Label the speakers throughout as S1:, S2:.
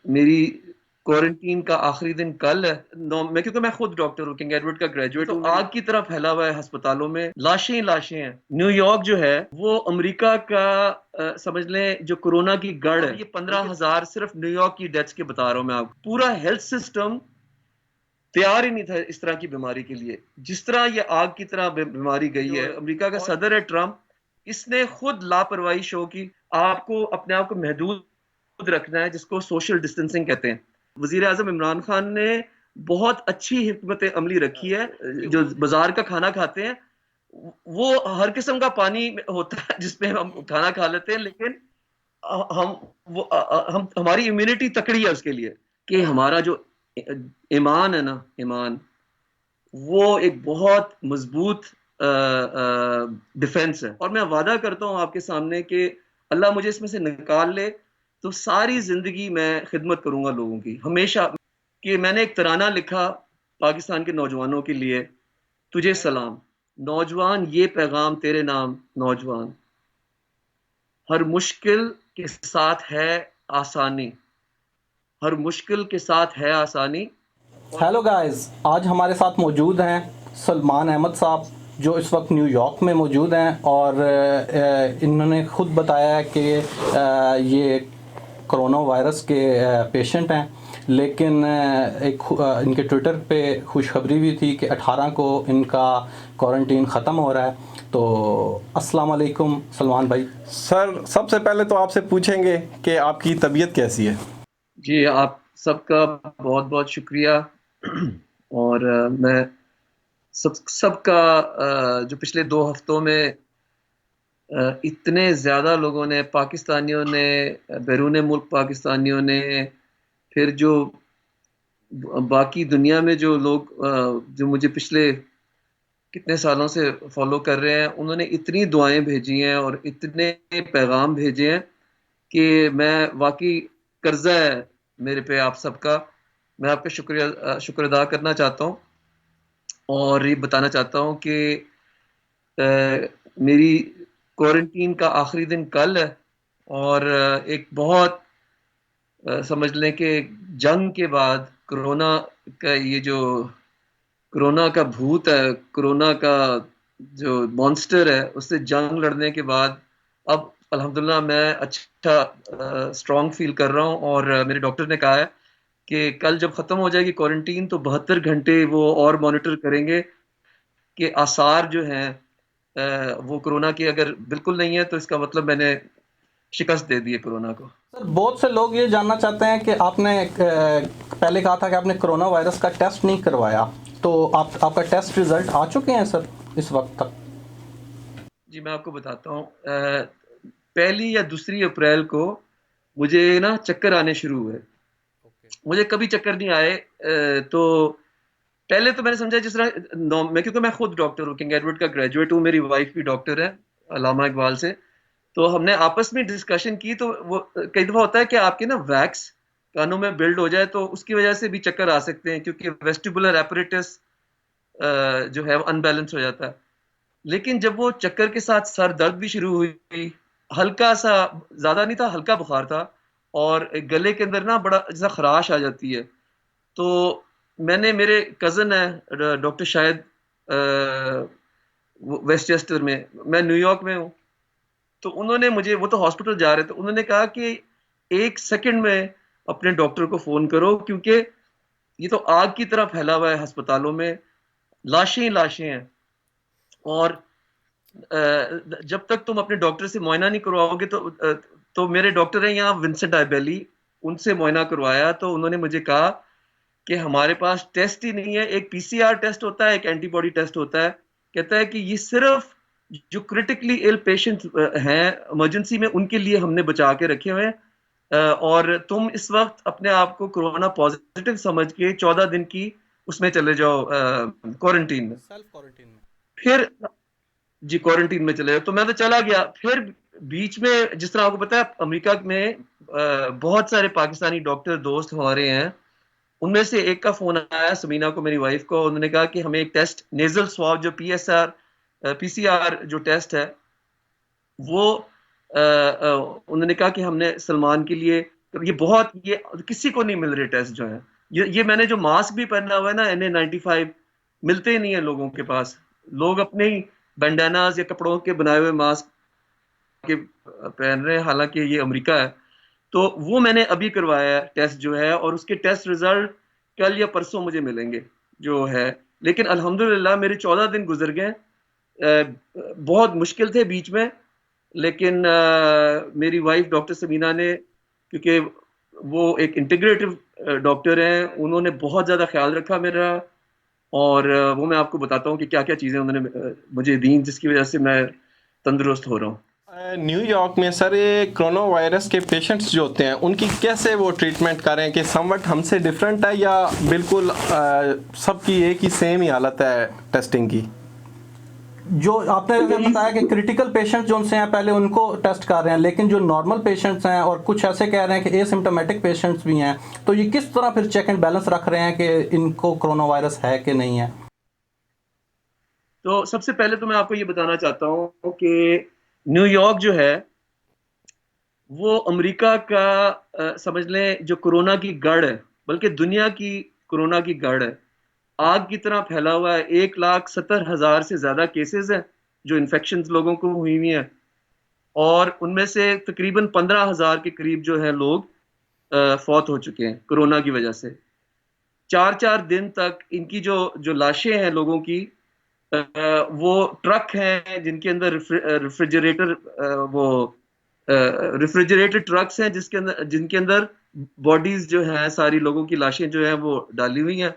S1: मेरी क्वारंटीन का आखिरी दिन कल है। क्योंकि मैं खुद डॉक्टर हूँ, किंग एडवर्ड का ग्रेजुएट हूँ। आग की तरह फैला हुआ है अस्पतालों में, लाशें ही लाशें हैं। न्यूयॉर्क जो है वो अमेरिका का समझ लें जो कोरोना की गढ़ है। ये 15,000 सिर्फ न्यूयॉर्क की डेथ्स के बता रहा हूँ मैं आपको। पूरा हेल्थ सिस्टम तैयार ही नहीं था इस तरह की बीमारी के लिए। जिस तरह ये आग की तरह बीमारी गई है, अमेरिका का सदर है ट्रंप, इसने खुद लापरवाही शो की। आपको अपने आप को महदूद रखना है, जिसको सोशल डिस्टेंसिंग कहते हैं। वजीर आजम इमरान खान ने बहुत अच्छी हिकमत अमली रखी है। जो बाजार का खाना खाते हैं वो हर किस्म का पानी होता है जिसमें हम खाना खा लेते हैं, लेकिन हम हम हमारी इम्यूनिटी तकड़ी है उसके लिए कि हमारा जो ईमान है ना, ईमान वो एक बहुत मजबूत डिफेंस है। और मैं वादा करता हूं आपके सामने कि अल्लाह मुझे इसमें से निकाल ले तो सारी जिंदगी मैं खिदमत करूंगा लोगों की, हमेशा। कि मैंने एक तराना लिखा पाकिस्तान के नौजवानों के लिए, तुझे सलाम नौजवान, ये पैगाम तेरे नाम नौजवान, हर मुश्किल के साथ है आसानी, हर मुश्किल के साथ है आसानी।
S2: हेलो गाइस, आज हमारे साथ मौजूद हैं सलमान अहमद साहब, जो इस वक्त न्यूयॉर्क में मौजूद हैं। और इन्होंने ख़ुद बताया है कि ये कोरोना वायरस के पेशेंट हैं। लेकिन इनके ट्विटर पे खुशखबरी भी थी कि 18 को इनका क्वारंटीन ख़त्म हो रहा है। तो अस्सलाम वालेकुम सलमान भाई।
S3: सर, सबसे पहले तो आपसे पूछेंगे कि आपकी तबीयत कैसी है।
S1: जी, आप सबका बहुत बहुत शुक्रिया। और मैं सबका जो पिछले 2 हफ्तों में इतने ज़्यादा लोगों ने, पाकिस्तानियों ने, बैरून मुल्क पाकिस्तानियों ने, फिर जो बाकी दुनिया में जो लोग जो मुझे पिछले कितने सालों से फॉलो कर रहे हैं, उन्होंने इतनी दुआएं भेजी हैं और इतने पैगाम भेजे हैं कि मैं वाकई कर्जा है मेरे पे आप सबका। मैं आपका शुक्र अदा करना चाहता हूँ और ये बताना चाहता हूँ कि मेरी क्वारंटीन का आखिरी दिन कल है। और एक बहुत समझ लें कि जंग के बाद कोरोना का ये जो कोरोना का भूत है, कोरोना का जो मॉन्स्टर है, उससे जंग लड़ने के बाद अब अल्हम्दुलिल्लाह मैं अच्छा स्ट्रांग फील कर रहा हूँ। और मेरे डॉक्टर ने कहा है कि कल जब ख़त्म हो जाएगी क्वारंटीन तो 72 घंटे वो और मॉनिटर करेंगे कि आसार जो हैं वो कोरोना के अगर बिल्कुल नहीं है तो इसका मतलब मैंने शिकस्त दे दी है कोरोना को।
S2: सर, बहुत से लोग ये जानना चाहते हैं कि आपने पहले कहा था कि आपने कोरोना वायरस का टेस्ट नहीं करवाया, तो आपका टेस्ट रिजल्ट आ चुके हैं सर इस वक्त तक?
S1: जी, मैं आपको बताता हूँ। 1 या 2 अप्रैल को मुझे ना चक्कर आने शुरू हुए। मुझे कभी चक्कर नहीं आए। तो पहले तो मैंने समझा जिस तरह क्योंकि मैं खुद डॉक्टर हूँ, किंग एडवर्ड का ग्रेजुएट हूँ, मेरी वाइफ भी डॉक्टर है अलामा इकबाल से। तो हमने आपस में डिस्कशन की, तो वो कई दफा होता है कि आपके ना वैक्स कानों में बिल्ड हो जाए तो उसकी वजह से भी चक्कर आ सकते हैं, क्योंकि वेस्टिबुलर एपरेटस जो है वो अनबैलेंस हो जाता है। लेकिन जब वो चक्कर के साथ सर दर्द भी शुरू हुई, हल्का सा, ज्यादा नहीं था, हल्का बुखार था, और गले के अंदर ना बड़ा जैसा खराश आ जाती है। तो मैंने, मेरे कजन है डॉक्टर शाहिद वेस्टचेस्टर में, मैं न्यूयॉर्क में हूँ, तो उन्होंने मुझे, वो तो हॉस्पिटल जा रहे थे, उन्होंने कहा कि 1 सेकंड में अपने डॉक्टर को फोन करो, क्योंकि ये तो आग की तरह फैला हुआ है अस्पतालों में, लाशें ही लाशें हैं। और जब तक तुम अपने डॉक्टर से मुआयना नहीं करवाओगे तो मेरे डॉक्टर हैं यहाँ विंसेंट आइबेली, उनसे मुआयना करवाया तो उन्होंने मुझे कहा कि हमारे पास टेस्ट ही नहीं है। एक पीसीआर टेस्ट होता है, एक एंटीबॉडी टेस्ट होता है। कहता है कि ये सिर्फ जो क्रिटिकली इल पेशेंट हैं इमरजेंसी में, उनके लिए हमने बचा के रखे हुए हैं। और तुम इस वक्त अपने आप को कोरोना पॉजिटिव समझ के 14 दिन की उसमें चले जाओ, क्वारंटीन में।
S2: सेल्फ क्वारंटीन में।
S1: फिर जी क्वारंटीन में चले जाओ। तो मैं तो चला गया। फिर बीच में, जिस तरह आपको पता है, अमेरिका में बहुत सारे पाकिस्तानी डॉक्टर दोस्त हमारे हैं। उनमें से एक का फोन आया समीना को, मेरी वाइफ को। उन्होंने कहा कि हमें एक टेस्ट, नेजल स्वाब, जो पीसीआर जो टेस्ट है वो, उन्होंने कहा कि हमने सलमान के लिए तो ये किसी को नहीं मिल रहे टेस्ट जो है। ये मैंने जो मास्क भी पहना हुआ है ना NN95, मिलते ही नहीं है लोगों के पास। लोग अपने ही बैंडानाज या कपड़ों के बनाए हुए मास्क के पहन रहे हैं, हालांकि ये अमेरिका है। तो वो मैंने अभी करवाया है टेस्ट जो है, और उसके टेस्ट रिजल्ट कल या परसों मुझे मिलेंगे जो है। लेकिन अल्हम्दुलिल्लाह मेरे 14 दिन गुजर गए। बहुत मुश्किल थे बीच में, लेकिन मेरी वाइफ डॉक्टर समीना ने, क्योंकि वो एक इंटीग्रेटिव डॉक्टर हैं, उन्होंने बहुत ज़्यादा ख्याल रखा मेरा। और वो मैं आपको बताता हूँ कि क्या क्या चीज़ें उन्होंने मुझे दी, जिसकी वजह से मैं तंदुरुस्त हो रहा हूँ।
S3: न्यूयॉर्क में सर ये कोरोना वायरस के पेशेंट्स जो होते हैं उनकी कैसे वो ट्रीटमेंट करें, कि समवट हमसे डिफरेंट है या बिल्कुल सबकी एक ही सेम ही हालत है टेस्टिंग की?
S2: जो आपने बताया कि क्रिटिकल पेशेंट्स जो उनसे हैं पहले उनको टेस्ट कर रहे हैं, लेकिन जो नॉर्मल पेशेंट्स हैं और कुछ ऐसे कह रहे हैं कि एसिम्प्टोमेटिक पेशेंट्स भी हैं, तो ये किस तरह फिर चेक एंड बैलेंस रख रहे हैं कि इनको कोरोना वायरस है कि नहीं है?
S1: तो सबसे पहले तो मैं आपको ये बताना चाहता हूँ कि न्यूयॉर्क जो है वो अमेरिका का समझ लें जो कोरोना की गढ़ है, बल्कि दुनिया की कोरोना की गढ़ है। आग की तरह फैला हुआ है। 1,70,000 से ज्यादा केसेस हैं जो इन्फेक्शन लोगों को हुई हुई हैं, और उनमें से तकरीबन 15,000 के करीब जो है लोग फौत हो चुके हैं कोरोना की वजह से। 4-4 दिन तक इनकी जो जो लाशें हैं लोगों की, वो ट्रक हैं जिनके अंदर रेफ्रिजरेटेड ट्रक्स हैं जिनके अंदर बॉडीज जो हैं, सारी लोगों की लाशें जो हैं वो डाली हुई हैं,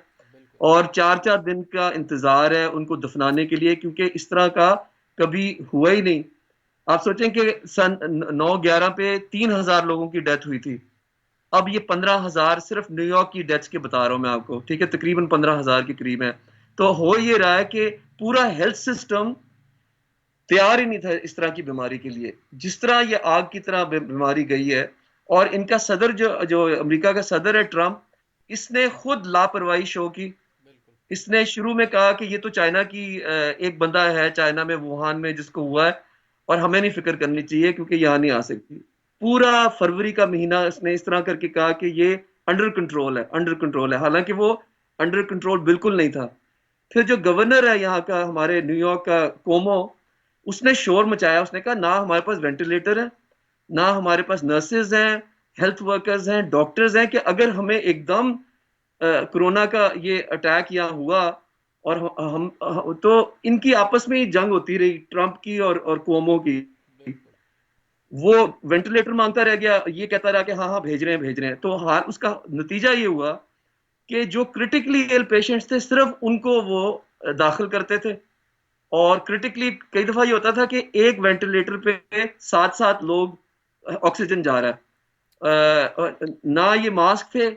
S1: और 4-4 दिन का इंतजार है उनको दफनाने के लिए, क्योंकि इस तरह का कभी हुआ ही नहीं। आप सोचें कि सन 9/11 पे 3,000 लोगों की डेथ हुई थी। अब ये 15,000 सिर्फ न्यूयॉर्क की डेथ्स के बता रहा हूं मैं आपको, ठीक है, तकरीबन 15,000 के करीब है। तो हो ये रहा है कि पूरा हेल्थ सिस्टम तैयार ही नहीं था इस तरह की बीमारी के लिए, जिस तरह ये आग की तरह बीमारी गई है। और इनका सदर जो जो अमेरिका का सदर है ट्रंप, इसने खुद लापरवाही शो की। इसने शुरू में कहा कि ये तो चाइना की एक बंदा है चाइना में वुहान में जिसको हुआ है, और हमें नहीं फिक्र करनी चाहिए क्योंकि यहाँ नहीं आ सकती। पूरा फरवरी का महीना इसने इस तरह करके कहा कि ये अंडर कंट्रोल है, अंडर कंट्रोल है, हालांकि वो अंडर कंट्रोल बिल्कुल नहीं था। फिर जो गवर्नर है यहाँ का, हमारे न्यूयॉर्क का, कोमो, उसने शोर मचाया। उसने कहा ना हमारे पास वेंटिलेटर है, ना हमारे पास नर्सेज हैं, हेल्थ वर्कर्स हैं, डॉक्टर्स हैं, कि अगर हमें एकदम कोरोना का ये अटैक यहाँ हुआ और तो इनकी आपस में ही जंग होती रही, ट्रंप की और कोमो की। वो वेंटिलेटर मांगता रह गया, ये कहता रहा कि हाँ हाँ भेज रहे हैं भेज रहे हैं। तो हाँ, उसका नतीजा ये हुआ कि जो क्रिटिकली इल पेशेंट्स थे सिर्फ उनको वो दाखिल करते थे। और क्रिटिकली कई दफा ये होता था कि एक वेंटिलेटर पे 7-7 लोग ऑक्सीजन जा रहा है। ना ये मास्क थे,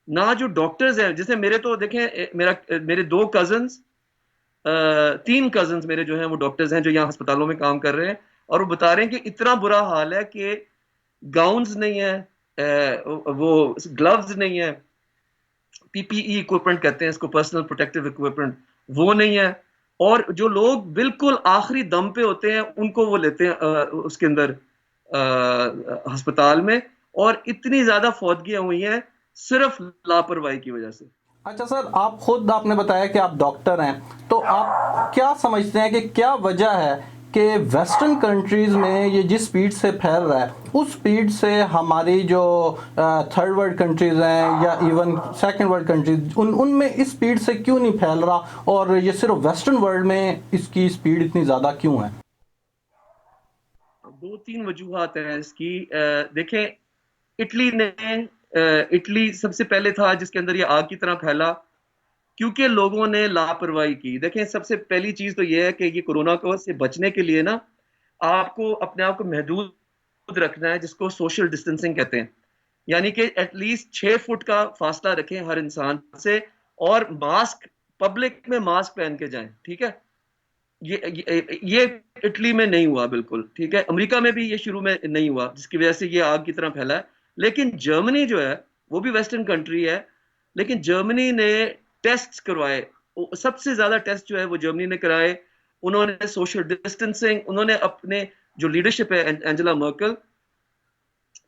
S1: ना जो डॉक्टर्स हैं। जैसे मेरे तो देखें, मेरे 2 कजन्स, 3 कजन्स मेरे जो हैं वो डॉक्टर्स हैं जो यहाँ अस्पतालों में काम कर रहे हैं, और वो बता रहे हैं कि इतना बुरा हाल है कि गाउन्स नहीं है, वो ग्लव्स नहीं है, पीपीई इक्विपमेंट कहते हैं इसको, पर्सनल प्रोटेक्टिव इक्विपमेंट, वो नहीं है। और जो लोग बिल्कुल आखिरी दम पे होते हैं उनको वो लेते हैं उसके अंदर अस्पताल में, और इतनी ज्यादा फौतगियां हुई हैं सिर्फ लापरवाही की वजह से।
S2: अच्छा सर, आप खुद आपने बताया कि आप डॉक्टर हैं, तो आप क्या समझते हैं कि क्या वजह है कि वेस्टर्न कंट्रीज़ में ये जिस स्पीड से फैल रहा है उस स्पीड से हमारी जो थर्ड वर्ल्ड कंट्रीज़ हैं या इवन सेकंड वर्ल्ड कंट्रीज़ उनमें इस स्पीड से क्यों नहीं फैल रहा, और ये सिर्फ वेस्टर्न वर्ल्ड में इसकी स्पीड इतनी ज़्यादा क्यों है?
S1: 2-3 वजूहात हैं इसकी। देखें, इटली सबसे पहले था जिसके अंदर ये आग की तरह फैला, क्योंकि लोगों ने लापरवाही की। देखें, सबसे पहली चीज तो ये है कि ये कोरोना को से बचने के लिए ना आपको अपने आप को महदूद रखना है, जिसको सोशल डिस्टेंसिंग कहते हैं। यानी कि एटलीस्ट 6 फुट का फासला रखें हर इंसान से, और मास्क, पब्लिक में मास्क पहन के जाएं, ठीक है। ये इटली में नहीं हुआ बिल्कुल, ठीक है। अमेरिका में भी ये शुरू में नहीं हुआ, जिसकी वजह से ये आग की तरह फैला है। लेकिन जर्मनी जो है वो भी वेस्टर्न कंट्री है, लेकिन जर्मनी ने टेस्ट करवाए, सबसे ज्यादा टेस्ट जो है वो जर्मनी ने कराए। उन्होंने सोशल डिस्टेंसिंग, उन्होंने अपने जो लीडरशिप है, एंजेला मर्कल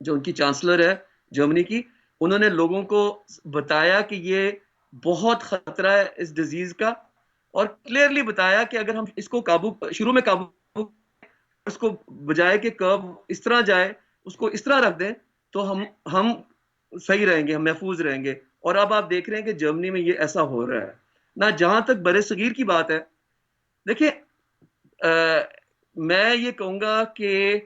S1: जो उनकी चांसलर है, जर्मनी की, उन्होंने लोगों को बताया कि ये बहुत खतरा है इस डिजीज का, और क्लियरली बताया कि अगर हम इसको शुरू में काबू, उसको बजाय कि कर्व इस तरह जाए, उसको इस तरह रख दें, तो हम सही रहेंगे, हम महफूज रहेंगे। और अब आप देख रहे हैं कि जर्मनी में ये ऐसा हो रहा है ना। जहां तक बड़े सगीर की बात है, देखिए, मैं ये कहूंगा कि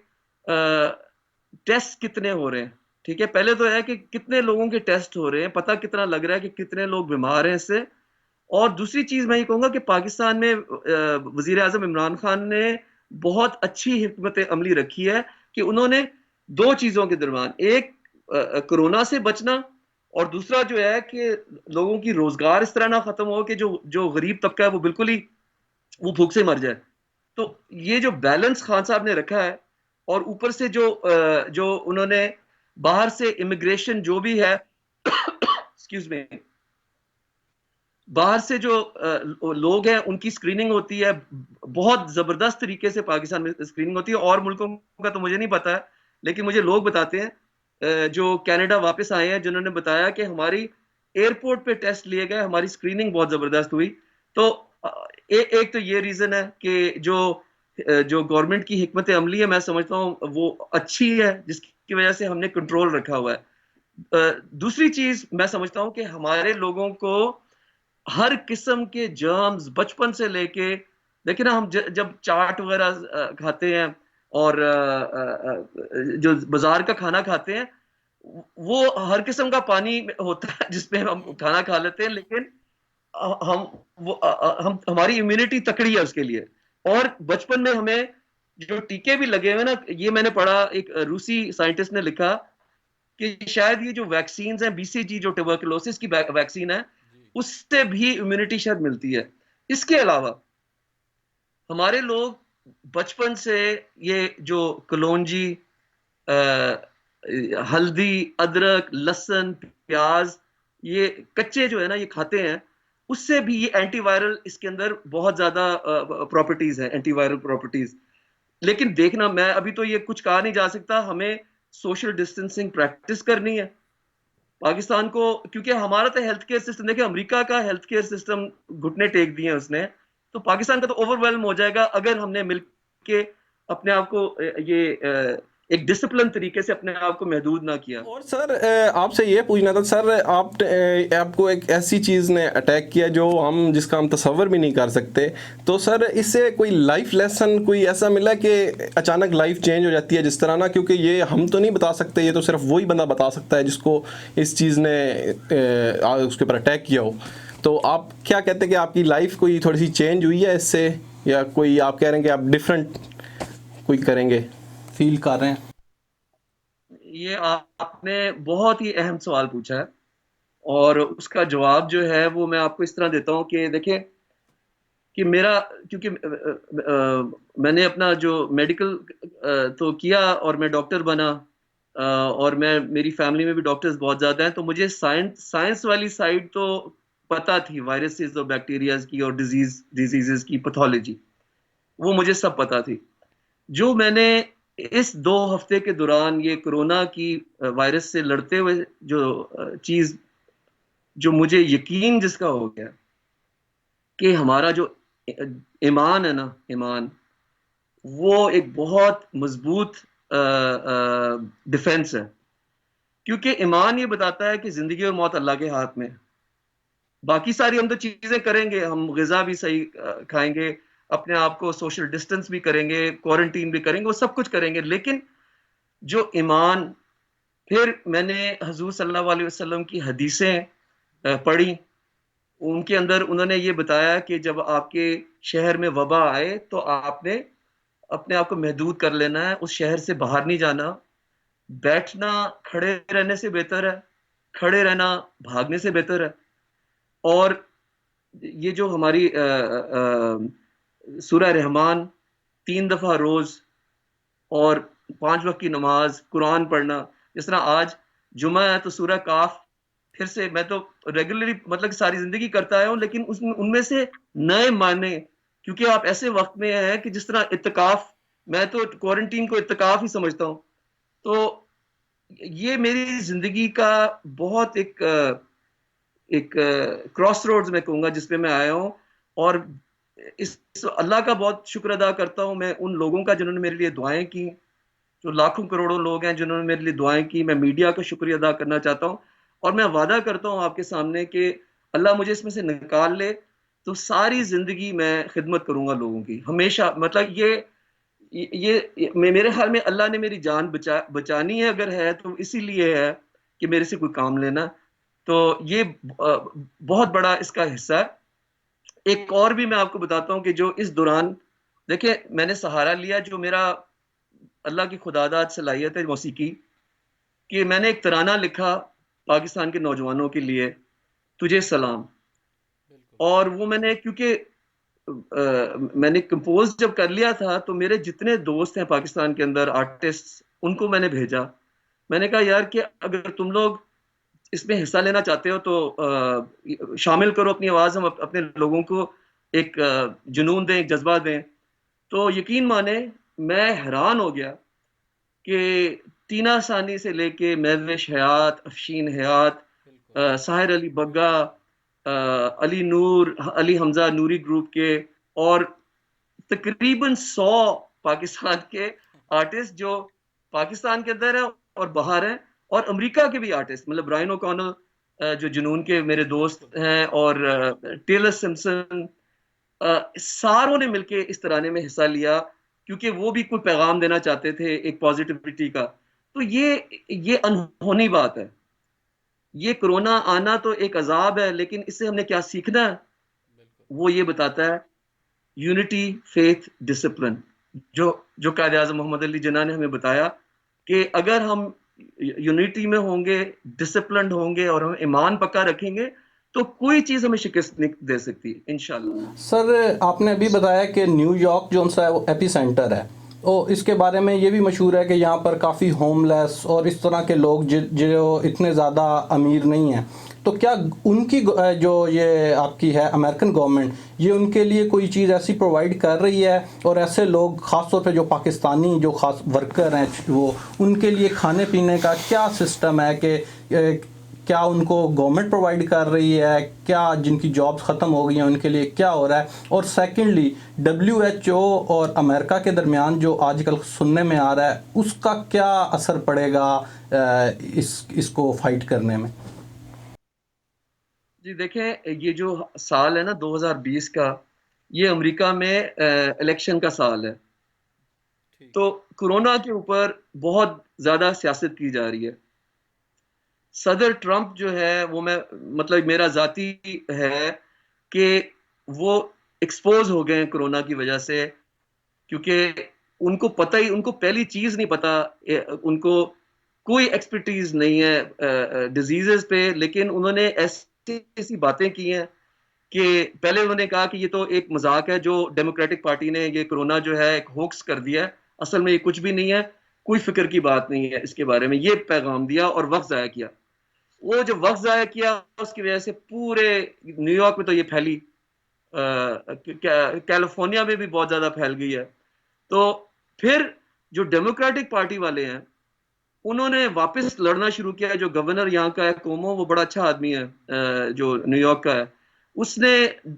S1: टेस्ट कितने हो रहे हैं, ठीक है, पहले तो है कि कितने लोगों के टेस्ट हो रहे हैं, पता कितना लग रहा है कि कितने लोग बीमार हैं इससे। और दूसरी चीज मैं ये कहूंगा कि पाकिस्तान में वजीर आजम इमरान खान ने बहुत अच्छी हिकमत अमली रखी है कि उन्होंने दो चीजों के दरमियान, एक कोरोना से बचना, और दूसरा जो है कि लोगों की रोजगार इस तरह ना खत्म हो कि जो जो गरीब तबका है वो बिल्कुल ही वो भूख से मर जाए। तो ये जो बैलेंस खान साहब ने रखा है, और ऊपर से जो उन्होंने बाहर से इमिग्रेशन जो भी है एक्सक्यूज मी, बाहर से जो लोग हैं उनकी स्क्रीनिंग होती है, बहुत जबरदस्त तरीके से पाकिस्तान में स्क्रीनिंग होती है। और मुल्कों का तो मुझे नहीं पता है, लेकिन मुझे लोग बताते हैं जो कनाडा वापस आए हैं, जिन्होंने बताया कि हमारी एयरपोर्ट पे टेस्ट लिए गए, हमारी स्क्रीनिंग बहुत जबरदस्त हुई। तो एक तो ये रीजन है कि जो गवर्नमेंट की हिकमत अमली है, मैं समझता हूँ वो अच्छी है, जिसकी वजह से हमने कंट्रोल रखा हुआ है। दूसरी चीज मैं समझता हूँ कि हमारे लोगों को हर किस्म के जर्म्स बचपन से लेके, देखिए ना, हम जब चाट वगैरह खाते हैं और जो बाजार का खाना खाते हैं, वो हर किस्म का पानी होता है जिसमें हम खाना खा लेते हैं, लेकिन हम हमारी इम्यूनिटी तकड़ी है उसके लिए। और बचपन में हमें जो टीके भी लगे हुए ना, ये मैंने पढ़ा, एक रूसी साइंटिस्ट ने लिखा कि शायद ये जो वैक्सीन है, बीसीजी जो ट्यूबरकुलोसिस की वैक्सीन है, उससे भी इम्यूनिटी शायद मिलती है। इसके अलावा हमारे लोग बचपन से ये जो कलौंजी, हल्दी, अदरक, लहसुन, प्याज, ये कच्चे जो है ना ये खाते हैं, उससे भी ये एंटीवायरल, इसके अंदर बहुत ज्यादा प्रॉपर्टीज है, एंटीवायरल प्रॉपर्टीज। लेकिन देखना, मैं अभी तो ये कुछ कहा नहीं जा सकता, हमें सोशल डिस्टेंसिंग प्रैक्टिस करनी है पाकिस्तान को, क्योंकि हमारा तो हेल्थ केयर सिस्टम, देखिए अमेरिका का हेल्थ केयर सिस्टम घुटने टेक दिए उसने, तो पाकिस्तान का तो ओवरवेलम हो जाएगा अगर हमने मिल के अपने आप को ये एक डिसिप्लिन तरीके से अपने आप को महदूद ना किया।
S3: और सर आपसे ये पूछना था सर, आपको एक ऐसी चीज़ ने अटैक किया जो जिसका हम तसव्वुर भी नहीं कर सकते, तो सर इससे कोई लाइफ लेसन कोई ऐसा मिला कि अचानक लाइफ चेंज हो जाती है जिस तरह ना, क्योंकि ये हम तो नहीं बता सकते, ये तो सिर्फ वही बंदा बता सकता है जिसको इस चीज़ ने उसके ऊपर अटैक किया हो। तो आप क्या कहते हैं कि आपकी लाइफ कोई थोड़ी सी चेंज हुई है इससे, या कोई आप कह रहे हैं कि आप डिफरेंट कोई करेंगे,
S2: फील कर रहे हैं?
S1: ये आपने बहुत ही अहम सवाल पूछा है, और उसका जवाब जो है वो मैं आपको इस तरह देता हूँ कि देखिए कि मेरा, क्योंकि मैंने अपना जो मेडिकल तो किया और मैं डॉक्टर बना, और मेरी फैमिली में भी डॉक्टर्स बहुत ज़्यादा हैं, तो मुझे साइंस वाली साइड तो पता थी, वायरसेस और बैक्टीरियाज की और डिजीजेस की पैथोलॉजी, वो मुझे सब पता थी। जो मैंने इस 2 हफ्ते के दौरान ये कोरोना की वायरस से लड़ते हुए जो चीज, जो मुझे यकीन जिसका हो गया कि हमारा जो ईमान है ना, ईमान वो एक बहुत मजबूत डिफेंस है, क्योंकि ईमान ये बताता है कि जिंदगी और मौत अल्लाह के हाथ में। बाकी सारी हम तो चीजें करेंगे, हम ग़िज़ा भी सही खाएंगे, अपने आप को सोशल डिस्टेंस भी करेंगे, क्वारंटीन भी करेंगे, वो सब कुछ करेंगे, लेकिन जो ईमान, फिर मैंने हजूर सल्लल्लाहु अलैहि वसल्लम की हदीसें पढ़ी, उनके अंदर उन्होंने ये बताया कि जब आपके शहर में वबा आए तो आपने अपने आप को महदूद कर लेना है, उस शहर से बाहर नहीं जाना, बैठना खड़े रहने से बेहतर है, खड़े रहना भागने से बेहतर है। और ये जो हमारी सूरह रहमान 3 दफा रोज, और 5 वक्त की नमाज, कुरान पढ़ना, जिस तरह आज जुमा है तो सूरह काफ फिर से मैं तो रेगुलरली मतलब सारी जिंदगी करता आया हूँ, लेकिन उनमें से नए माने, क्योंकि आप ऐसे वक्त में हैं कि जिस तरह इत्तिकाफ, मैं तो क्वारंटीन को इत्तिकाफ ही समझता हूँ। तो ये मेरी जिंदगी का बहुत एक क्रॉस रोड्स मैं कहूँगा जिस पे मैं आया हूँ। और इस अल्लाह का बहुत शुक्र अदा करता हूँ मैं उन लोगों का जिन्होंने मेरे लिए दुआएं की, जो लाखों करोड़ों लोग हैं जिन्होंने मेरे लिए दुआएं की। मैं मीडिया का शुक्रिया अदा करना चाहता हूँ, और मैं वादा करता हूँ आपके सामने कि अल्लाह मुझे इसमें से निकाल ले तो सारी जिंदगी मैं खिदमत करूंगा लोगों की हमेशा। मतलब मेरे ख्याल में अल्लाह ने मेरी जान बचानी है अगर है तो इसीलिए है कि मेरे से कोई काम लेना। तो ये बहुत बड़ा इसका हिस्सा है। एक और भी मैं आपको बताता हूँ कि जो इस दौरान, देखिए मैंने सहारा लिया, जो मेरा अल्लाह की खुदादाद सलाहियत है मौसीकी, कि मैंने एक तराना लिखा पाकिस्तान के नौजवानों के लिए, तुझे सलाम। और वो मैंने क्योंकि मैंने कंपोज जब कर लिया था तो मेरे जितने दोस्त हैं पाकिस्तान के अंदर आर्टिस्ट, उनको मैंने भेजा। मैंने कहा यार कि अगर तुम लोग इसमें हिस्सा लेना चाहते हो तो शामिल करो अपनी आवाज, हम अपने लोगों को एक जुनून दें, एक जज्बा दें। तो यकीन माने मैं हैरान हो गया कि टीना सानी से लेके महविश हयात, अफशीन हयात, साहिर अली बग्गा, अली नूर, अली हमजा नूरी ग्रुप के, और तकरीबन 100 पाकिस्तान के आर्टिस्ट जो पाकिस्तान के अंदर है और बाहर है, और अमेरिका के भी आर्टिस्ट, मतलब ब्रायन ओकॉनल जो जुनून के मेरे दोस्त हैं, और टेलर सिम्पसन, सारों ने मिलके इस तराने में हिस्सा लिया क्योंकि वो भी कोई पैगाम देना चाहते थे एक पॉजिटिविटी का। तो ये अनहोनी बात है। ये कोरोना आना तो एक अजाब है, लेकिन इससे हमने क्या सीखना है वो ये बताता है, यूनिटी, फेथ, डिसिप्लिन। जो जो कायदे आज़म मोहम्मद अली जिन्ना ने हमें बताया कि अगर हम यूनिटी में होंगे, डिसिप्लिन होंगे और हम ईमान पक्का रखेंगे तो कोई चीज हमें शिकस्त नहीं दे सकती इंशाल्लाह।
S2: सर आपने अभी बताया कि न्यूयॉर्क जो सा है वो एपी सेंटर है, और इसके बारे में ये भी मशहूर है कि यहाँ पर काफ़ी होमलेस और इस तरह के लोग जो इतने ज़्यादा अमीर नहीं हैं, तो क्या उनकी जो ये आपकी है अमेरिकन गवर्नमेंट, ये उनके लिए कोई चीज़ ऐसी प्रोवाइड कर रही है? और ऐसे लोग ख़ास तौर पे जो पाकिस्तानी जो ख़ास वर्कर हैं वो, उनके लिए खाने पीने का क्या सिस्टम है कि क्या उनको गवर्नमेंट प्रोवाइड कर रही है? क्या जिनकी जॉब्स ख़त्म हो गई हैं उनके लिए क्या हो रहा है? और सेकेंडली WHO और अमेरिका के दरमियान जो आजकल सुनने में आ रहा है, उसका क्या असर पड़ेगा इसको फाइट करने में?
S1: जी देखें, ये जो साल है ना 2020 का, ये अमेरिका में इलेक्शन का साल है। तो कोरोना के ऊपर बहुत ज्यादा सियासत की जा रही है। सदर ट्रंप जो है वो, मैं मतलब मेरा जाती है कि वो एक्सपोज हो गए कोरोना की वजह से, क्योंकि उनको पता ही, उनको पहली चीज नहीं पता, उनको कोई एक्सपर्टीज नहीं है डिजीजेस पे, लेकिन उन्होंने ऐसी ऐसी बातें की हैं कि पहले उन्होंने कहा कि ये तो एक मजाक है, जो डेमोक्रेटिक पार्टी ने ये कोरोना जो है एक होक्स कर दिया है, असल में ये कुछ भी नहीं है, कोई फिक्र की बात नहीं है इसके बारे में, ये पैगाम दिया और वक्त जाया किया। वो जो वक्त जाया किया उसकी वजह से पूरे न्यूयॉर्क में तो ये फैली, कैलिफोर्निया में भी बहुत ज्यादा फैल गई है। तो फिर जो डेमोक्रेटिक पार्टी वाले हैं उन्होंने वापस लड़ना शुरू किया। जो गवर्नर यहाँ का है कोमो, वो बड़ा अच्छा आदमी है जो न्यूयॉर्क का है, उसने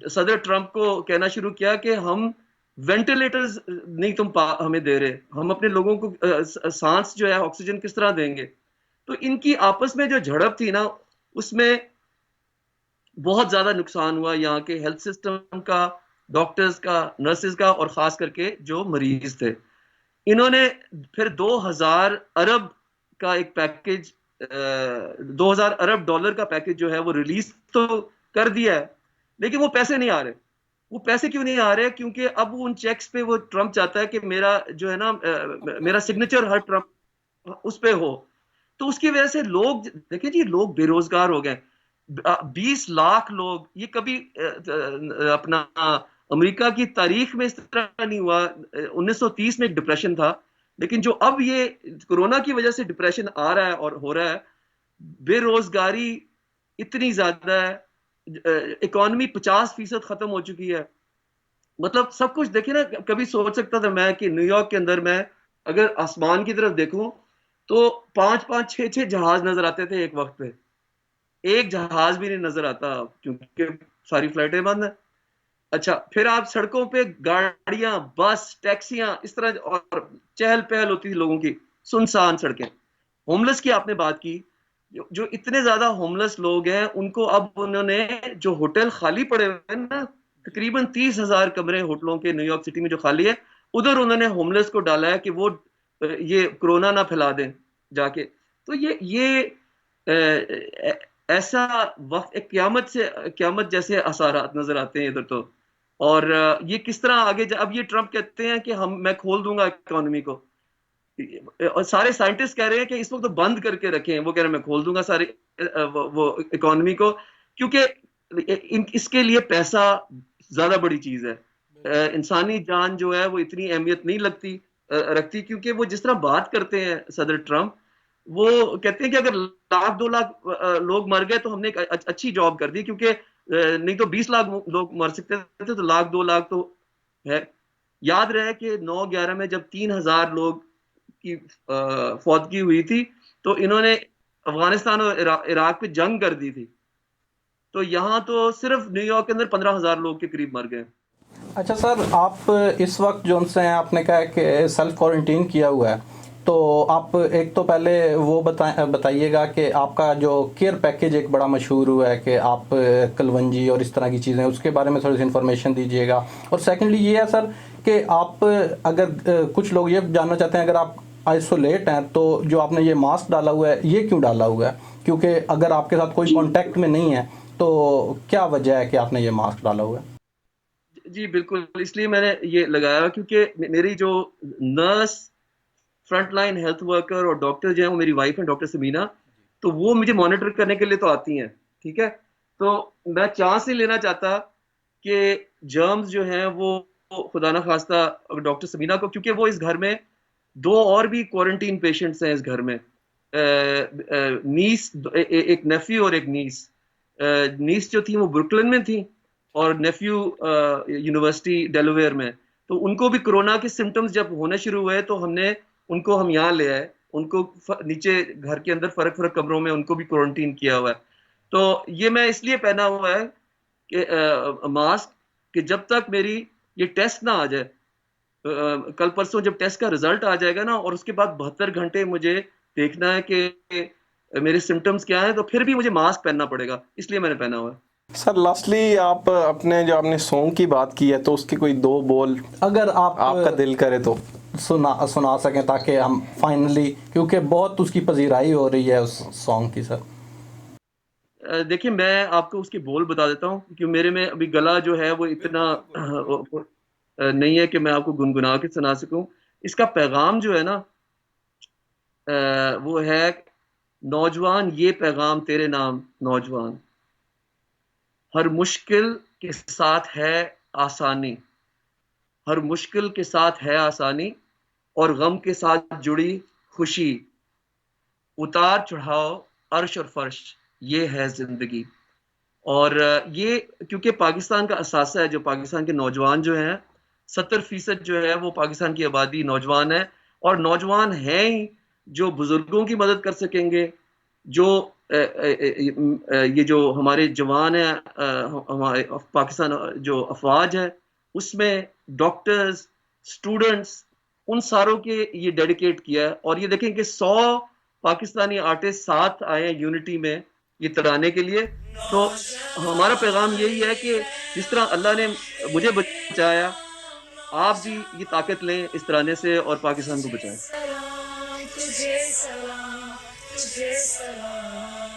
S1: सदर ट्रंप को कहना शुरू किया कि हम वेंटिलेटर्स नहीं तुम हमें दे रहे, हम अपने लोगों को सांस जो है ऑक्सीजन किस तरह देंगे। तो इनकी आपस में जो झड़प थी ना, उसमें बहुत ज्यादा नुकसान हुआ यहाँ के हेल्थ सिस्टम का, डॉक्टर्स का, नर्सेज का, और खास करके जो मरीज थे। इन्होंने फिर 2000 अरब का एक पैकेज, 2000 अरब डॉलर का पैकेज जो है वो रिलीज तो कर दिया है, लेकिन वो पैसे नहीं आ रहे। वो पैसे क्यों नहीं आ रहे? क्योंकि अब उन चेक्स पे वो ट्रंप चाहता है कि मेरा जो है ना, मेरा सिग्नेचर हर ट्रंप उस पे हो। तो उसकी वजह से लोग, देखिए जी, लोग बेरोजगार हो गए। 20 लाख लोग, ये कभी अपना अमेरिका की तारीख में इस तरह नहीं हुआ। 1930 में एक डिप्रेशन था, लेकिन जो अब ये कोरोना की वजह से डिप्रेशन आ रहा है और हो रहा है, बेरोजगारी इतनी ज्यादा है, इकोनॉमी 50% खत्म हो चुकी है। मतलब सब कुछ देखिए ना, कभी सोच सकता था मैं कि न्यूयॉर्क के अंदर मैं अगर आसमान की तरफ देखूं तो 5-5 6-6 जहाज नजर आते थे एक वक्त पे, एक जहाज भी नहीं नजर आता क्योंकि सारी फ्लाइटें बंद है। अच्छा, फिर आप सड़कों पे गाड़ियां, बस, टैक्सियां, इस तरह और चहल पहल होती थी लोगों की, सुनसान सड़कें। होमलेस की आपने बात की, जो इतने ज्यादा होमलेस लोग हैं उनको अब उन्होंने, जो होटल खाली पड़े हुए हैं ना, तकरीबन 30,000 कमरे होटलों के न्यूयॉर्क सिटी में जो खाली है, उधर उन्होंने होमलेस को डाला है कि वो ये कोरोना ना फैला दें जाके। तो ये ऐसा वक्त, एक क्यामत जैसे असरात नजर आते हैं इधर तो। और ये किस तरह आगे अब ये ट्रम्प कहते हैं कि मैं खोल दूंगा इकोनॉमी को, और सारे साइंटिस्ट कह रहे हैं कि इस वक्त तो बंद करके रखें, वो कह रहे हैं मैं खोल दूंगा सारे वो इकोनॉमी को, क्योंकि इसके लिए पैसा ज्यादा बड़ी चीज है। इंसानी जान जो है वो इतनी अहमियत नहीं रखती, क्योंकि वो जिस तरह बात करते हैं सदर ट्रम्प, वो कहते हैं कि अगर 1-2 लाख लोग मर गए तो हमने एक अच्छी जॉब कर दी, क्योंकि नहीं तो 20 लाख लोग मर सकते थे, तो 1-2 लाख तो है। याद रहे कि 9/11 में जब 3,000 लोग की फौतगी हुई थी, तो इन्होंने अफगानिस्तान और इराक पे जंग कर दी थी। तो यहाँ तो सिर्फ न्यूयॉर्क के अंदर 15,000 लोग के करीब मर गए।
S2: अच्छा सर, आप इस वक्त जो उनसे हैं, आपने कहा कि सेल्फ क्वारंटीन किया हुआ है, तो आप एक तो पहले वो बताइएगा कि आपका जो केयर पैकेज एक बड़ा मशहूर हुआ है कि आप कलवंजी और इस तरह की चीज़ें, उसके बारे में थोड़ी सी इन्फॉर्मेशन दीजिएगा। और सेकेंडली ये है सर कि आप, अगर कुछ लोग ये जानना चाहते हैं, अगर आप आइसोलेट हैं तो जो आपने ये मास्क डाला हुआ है, ये क्यों डाला हुआ है? क्योंकि अगर आपके साथ कोई कांटेक्ट में नहीं है तो क्या वजह है कि आपने ये मास्क डाला हुआ है?
S1: जी बिल्कुल, इसलिए मैंने ये लगाया क्योंकि मेरी जो nurse, front line health worker और डॉक्टर जो है वो मेरी वाइफ है, डॉक्टर समीना, तो वो मुझे मॉनिटर करने के लिए तो आती हैं, ठीक है। तो मैं चांस नहीं लेना चाहता कि जर्म्स जो हैं वो खुदा ना खास्ता डॉक्टर समीना को, क्योंकि वो इस घर में 2 और भी क्वारंटीन पेशेंट्स हैं इस घर में, नीस, एक नेफ्यू और एक नीस। नीस जो थी वो ब्रुकलिन में थी और नेफ्यू यूनिवर्सिटी डेलावेयर में। तो उनको भी कोरोना के सिम्टम्स जब होने शुरू हुए तो उनको हम यहाँ ले आए, उनको नीचे घर के अंदर फर्क फर्क कमरों में उनको भी क्वारंटीन किया हुआ है। तो ये मैं इसलिए पहना हुआ है कि मास्क, कि जब तक मेरी ये टेस्ट ना आ जाए, कल परसों जब टेस्ट का रिजल्ट आ जाएगा ना, और उसके बाद 72 घंटे मुझे देखना है कि मेरे सिम्टम्स क्या हैं, तो फिर भी मुझे मास्क पहनना पड़ेगा, इसलिए मैंने पहना हुआ है।
S3: सर लास्टली आप आपने सॉन्ग की बात की है, तो उसके कोई 2 बोल
S2: अगर आपका
S3: दिल करे तो
S2: सुना सकें, ताकि हम फाइनली, क्योंकि बहुत उसकी पजीराई हो रही है उस सॉन्ग की सर।
S1: देखिए, मैं आपको उसके बोल बता देता हूँ, क्योंकि मेरे में अभी गला जो है वो इतना नहीं है कि मैं आपको गुनगुना के सुना सकूं। इसका पैगाम जो है ना, वो है, नौजवान ये पैगाम तेरे नाम नौजवान, हर मुश्किल के साथ है आसानी, हर मुश्किल के साथ है आसानी, और गम के साथ जुड़ी खुशी, उतार चढ़ाव अर्श और फर्श, ये है जिंदगी। और ये क्योंकि पाकिस्तान का असासा है, जो पाकिस्तान के नौजवान जो हैं, 70% जो है वो पाकिस्तान की आबादी नौजवान है, और नौजवान हैं ही जो बुजुर्गों की मदद कर सकेंगे, जो ये जो हमारे जवान हैं, हमारे पाकिस्तान जो अफवाज है, उसमें डॉक्टर्स, स्टूडेंट्स, उन सारों के ये डेडिकेट किया है। और ये देखें कि 100 पाकिस्तानी आर्टिस्ट साथ आए हैं यूनिटी में ये तराने के लिए। तो हमारा पैगाम यही है कि जिस तरह अल्लाह ने मुझे बचाया, आप भी ये ताकत लें इस तराने से और पाकिस्तान को बचाएं।
S4: तुझे सलाम, तुझे सलाम।